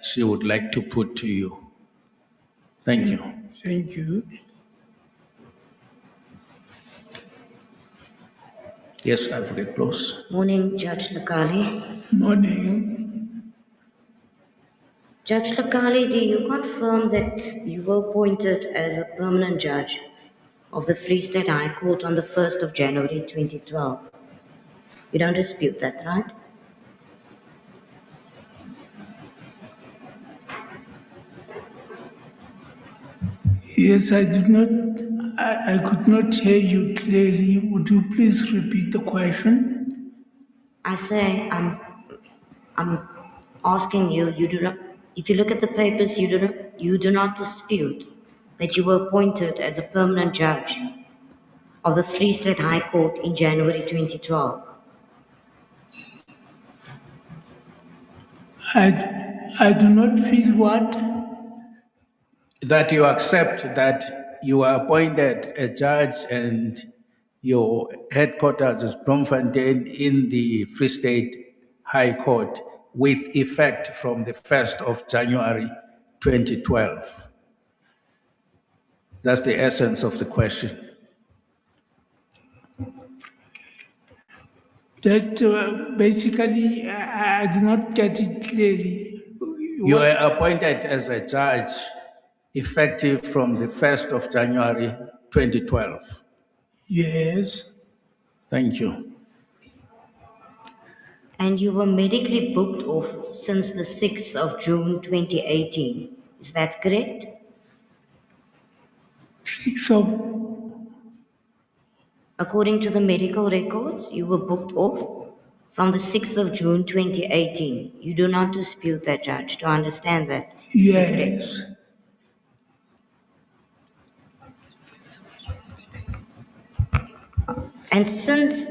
she would like to put to you. Thank you. Thank you. Yes, Advocate Close. Morning, Judge Lekale. Morning. Judge Lekale, do you confirm that you were appointed as a permanent judge of the Free State High Court on the 1st of January 2012? You don't dispute that, right? Yes, I did not. I could not hear you clearly. Would you please repeat the question? I say I'm asking you. You do not. If you look at the papers, you do not dispute that you were appointed as a permanent judge of the Free State High Court in January 2012. I do not feel what? That you accept that you are appointed a judge and your headquarters is Bloemfontein in the Free State High Court with effect from the 1st of January 2012. That's the essence of the question. That basically, I do not get it clearly. You were appointed as a judge effective from the 1st of January 2012. Yes. Thank you. And you were medically booked off since the 6th of June 2018. Is that correct? 6 of... According to the medical records, you were booked off from the 6th of June 2018. You do not dispute that, Judge. Do I understand that? Yes. And since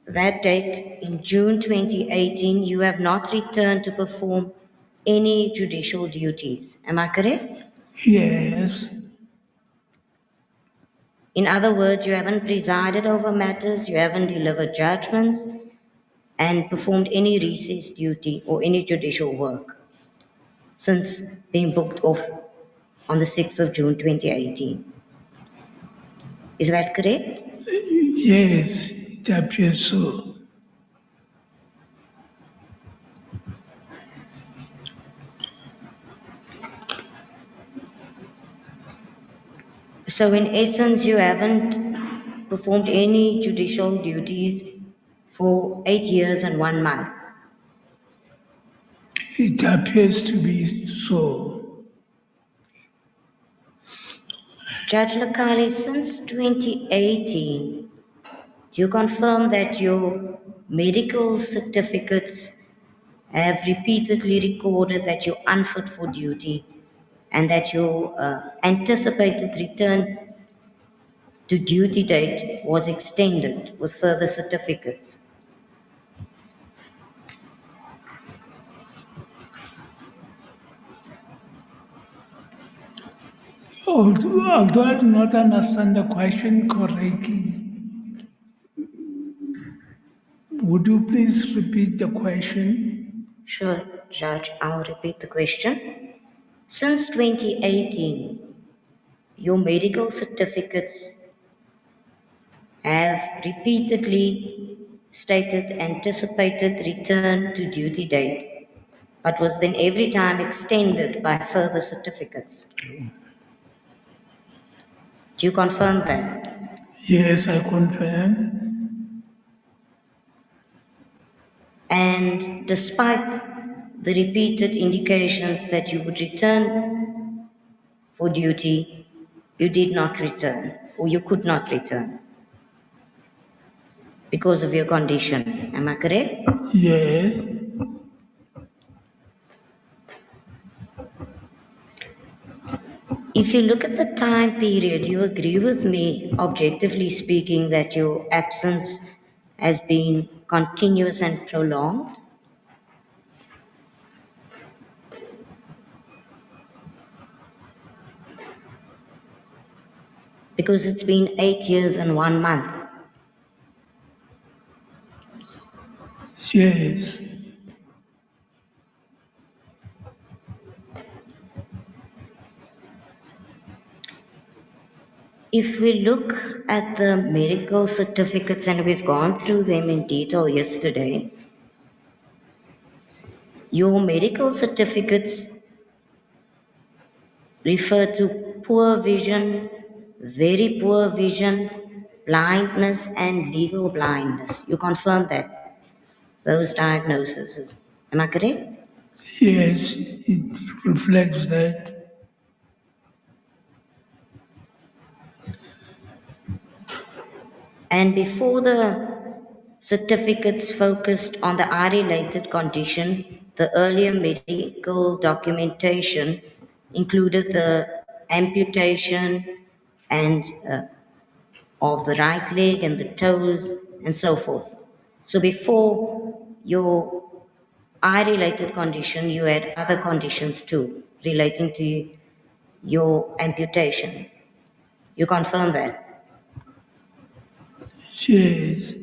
that date, in June 2018, you have not returned to perform any judicial duties. Am I correct? Yes. In other words, you haven't presided over matters, you haven't delivered judgments, and performed any recess duty or any judicial work since being booked off on the 6th of June 2018. Is that correct? Yes, it appears so. So in essence, you haven't performed any judicial duties for 8 years and 1 month. It appears to be so. Judge Lekale, since 2018, you confirm that your medical certificates have repeatedly recorded that you're unfit for duty and that your anticipated return to duty date was extended with further certificates. Although I do not understand the question correctly, would you please repeat the question? Sure, Judge, I'll repeat the question. Since 2018, your medical certificates have repeatedly stated anticipated return to duty date, but was then every time extended by further certificates. Do you confirm that? Yes, I confirm. And despite the repeated indications that you would return for duty, you did not return, or you could not return because of your condition. Am I correct? Yes. If you look at the time period, you agree with me, objectively speaking, that your absence has been continuous and prolonged? Because it's been 8 years and 1 month. Yes. If we look at the medical certificates, and we've gone through them in detail yesterday, your medical certificates refer to poor vision, very poor vision, blindness, and legal blindness. You confirm that, those diagnoses. Am I correct? Yes, it reflects that. And before the certificates focused on the eye-related condition, the earlier medical documentation included the amputation and of the right leg and the toes and so forth. So before your eye-related condition, you had other conditions too relating to your amputation. You confirm that? Yes,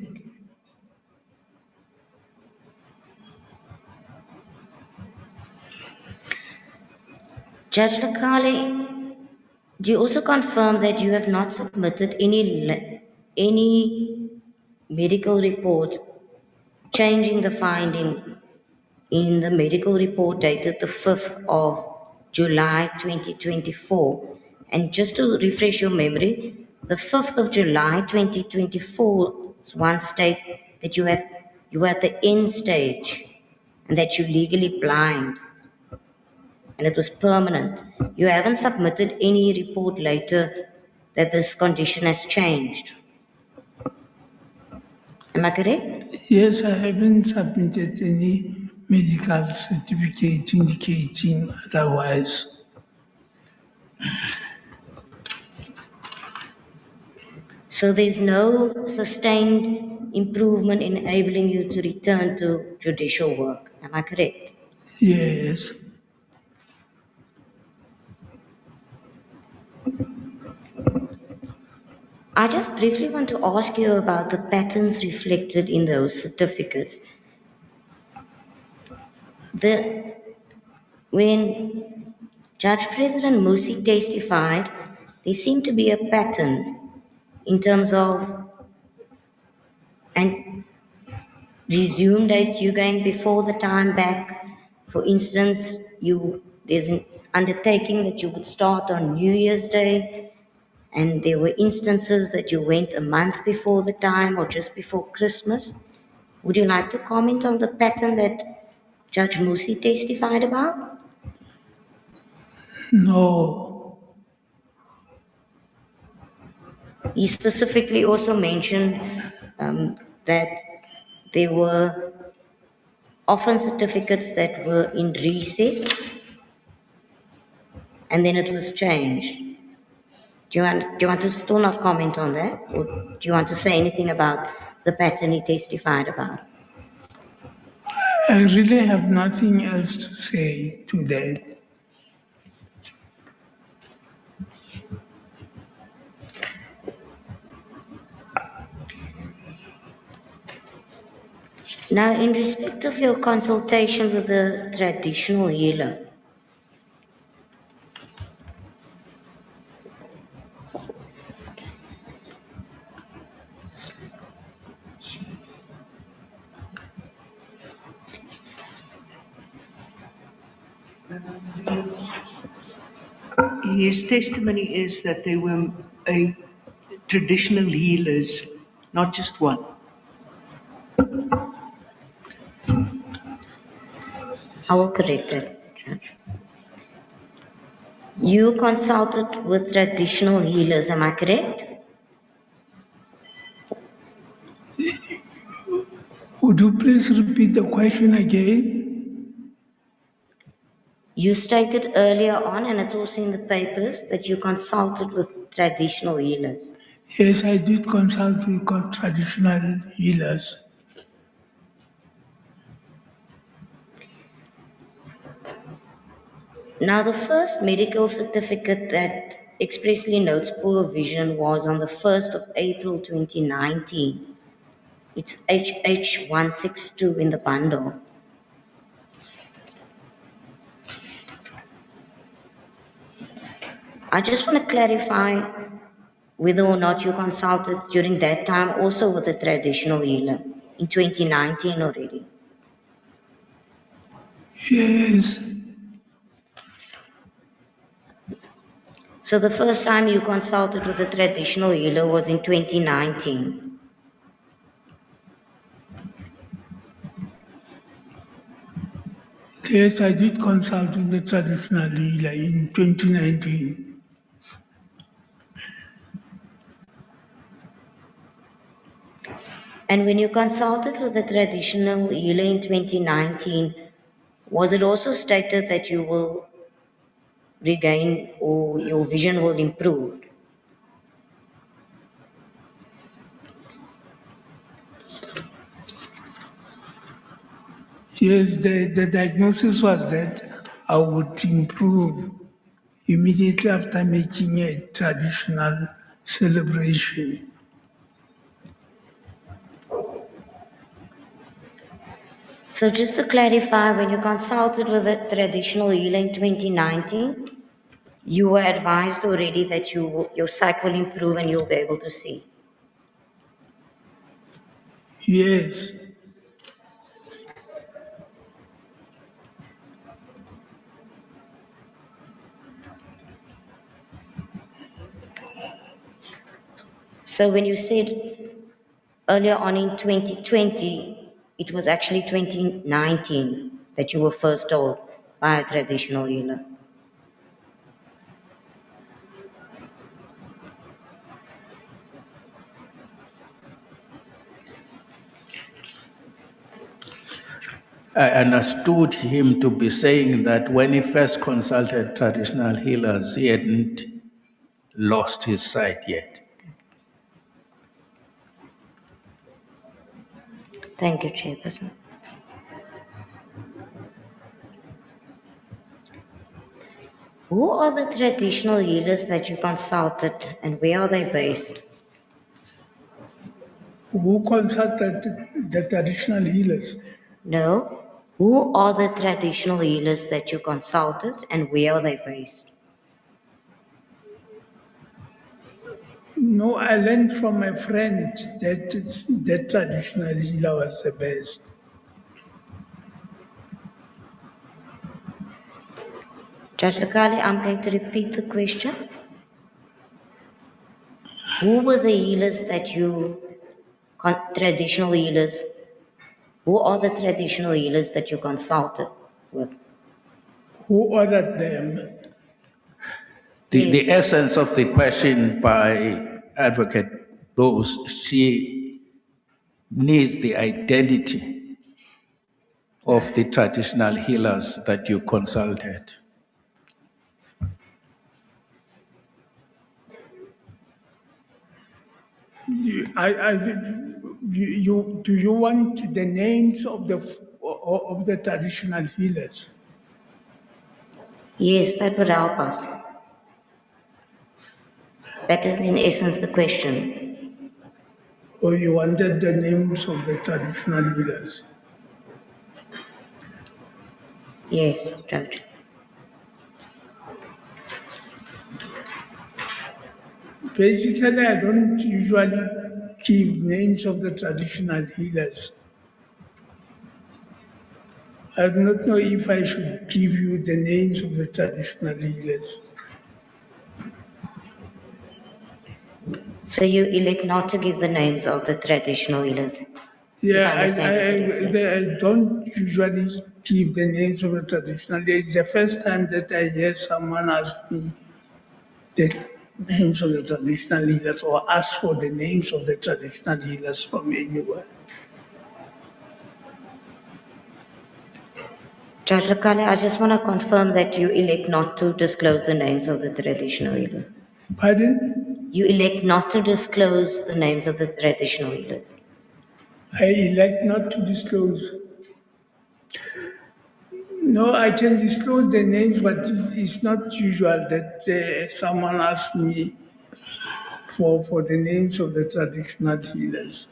Judge Lekale, do you also confirm that you have not submitted any medical report changing the finding in the medical report dated the 5th of July 2024? And just to refresh your memory, the 5th of July 2024 one state that you were at the end stage and that you're legally blind and it was permanent. You haven't submitted any report later that this condition has changed. Am I correct? yes, I haven't submitted any medical certificate indicating otherwise. So there's no sustained improvement enabling you to return to judicial work. Am I correct? Yes, I just briefly want to ask you about the patterns reflected in those certificates. When Judge President Musi testified, there seemed to be a pattern in terms of and resume dates you going before the time back. For instance, there's an undertaking that you would start on New Year's Day, and there were instances that you went a month before the time or just before Christmas. Would you like to comment on the pattern that Judge Musi testified about? no, He specifically also mentioned that there were often certificates that were in recess and then it was changed. Do you want to still not comment on that? Or do you want to say anything about the pattern he testified about? I really have nothing else to say to that. Now, in respect of your consultation with the traditional healer, His testimony is that they were traditional healers, not just one. I will correct that, Judge. You consulted with traditional healers, am I correct? Would you please repeat the question again? You stated earlier on, and it's also in the papers, that you consulted with traditional healers. Yes, I did consult with traditional healers. Now, the first medical certificate that expressly notes poor vision was on the 1st of April 2019. It's HH162 in the bundle. I just want to clarify whether or not you consulted during that time also with a traditional healer in 2019 already. Yes, So the first time you consulted with a traditional healer was in 2019. yes, I did consult with the traditional healer in 2019. And when you consulted with a traditional healer in 2019, was it also stated that you will regain or your vision will improve? Yes, the diagnosis was that I would improve immediately after making a traditional celebration. So just to clarify, when you consulted with a traditional healer in 2019, you were advised already that your sight will improve and you'll be able to see. Yes, So when you said earlier on in 2020, it was actually 2019 that you were first told by a traditional healer. I understood him to be saying that when he first consulted traditional healers, he hadn't lost his sight yet. Thank you, Chairperson. Who are the traditional healers that you consulted and where are they based? who consulted the traditional healers? No. Who are the traditional healers that you consulted and where are they based? No, I learned from my friend that the traditional healer was the best. Judge Lekale, I'm going to repeat the question. Who were the healers that you, traditional healers, who are the traditional healers that you consulted with? Who ordered them? The essence of the question by Advocate Rose, she needs the identity of the traditional healers that you consulted. Do you want the names of the traditional healers? Yes, that would help us. That is in essence the question. Or you wanted the names of the traditional healers? Yes, Judge. Basically, I don't usually give names of the traditional healers. I do not know if I should give you the names of the traditional healers. So you elect not to give the names of the traditional healers, if Yeah, I understand you correctly. I don't usually give the names of the traditional. It's the first time that I hear someone ask me the names of the traditional leaders or ask for the names of the traditional leaders from anyone. Judge Lekale, I just want to confirm that you elect not to disclose the names of the traditional healers. Pardon? You elect not to disclose the names of the traditional healers. I elect not to disclose. No, I can disclose the names, but it's not usual that someone asks me for the names of the traditional healers.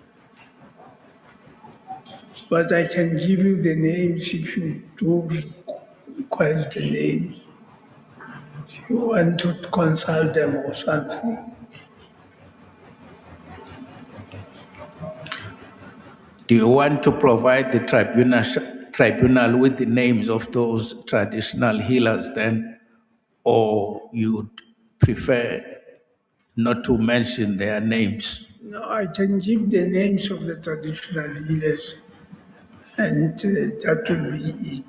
But I can give you the names if you do require the names. If you want to consult them or something. Do you want to provide the tribunal with the names of those traditional healers then, or you'd prefer not to mention their names? No, I can give the names of the traditional healers, and that will be it.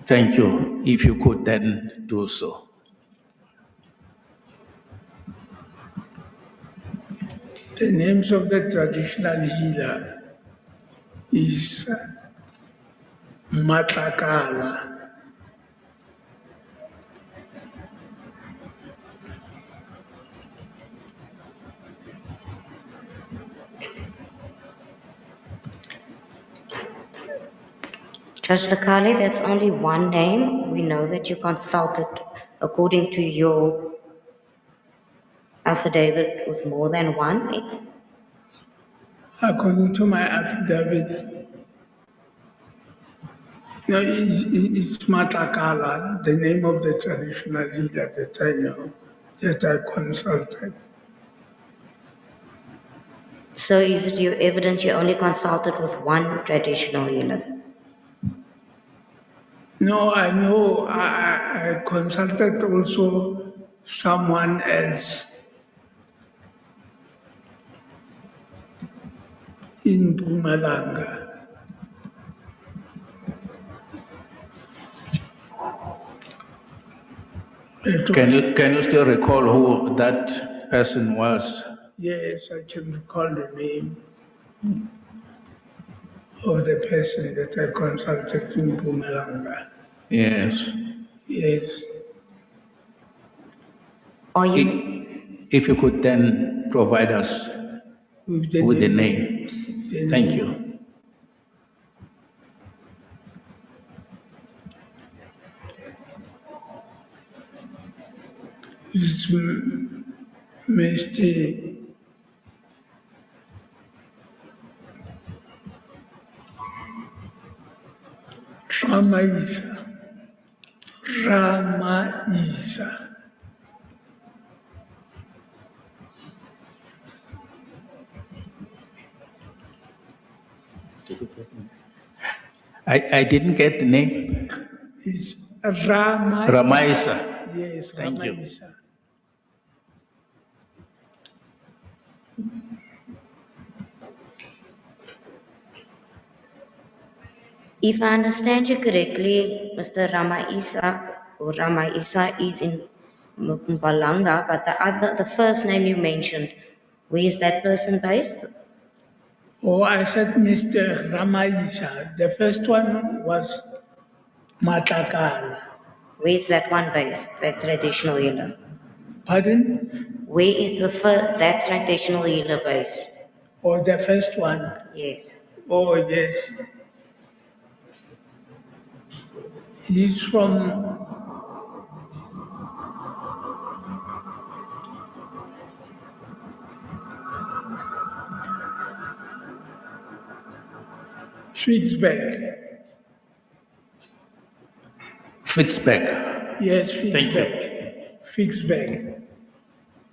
Thank you. If you could then do so. The names of the traditional healer is Matlakala, Judge Lekale, that's only one name. We know that you consulted, according to your affidavit, with more than one. according to my affidavit. No, it's Matlakala, the name of the traditional leader that I know, that I consulted. So is it your evidence you only consulted with one traditional healer? No, I know I consulted also someone else in Mpumalanga. Can you still recall who that person was? Yes, I can recall the name of the person that I consulted in Mpumalanga. Yes. Yes. Are you, If you could then provide us With the with the name. name. The Thank name. you. It's Mr. Ramaisa. Ramaisa. I didn't get the name. It's Ramaisa. Ramaisa. Yes, Thank you. Ramaisa. if I understand you correctly, Mr. Ramaisa is in Mpumalanga, but the first name you mentioned, where is that person based? Oh, I said Mr. Ramaisa. The first one was Matakala. Where is that one based, that traditional healer? Pardon? Where is that traditional healer based? Or the first one? Yes. Oh, yes. He's from Fitzberg. Fitzberg. Yes, Thank you. Fitzberg. Fitzberg.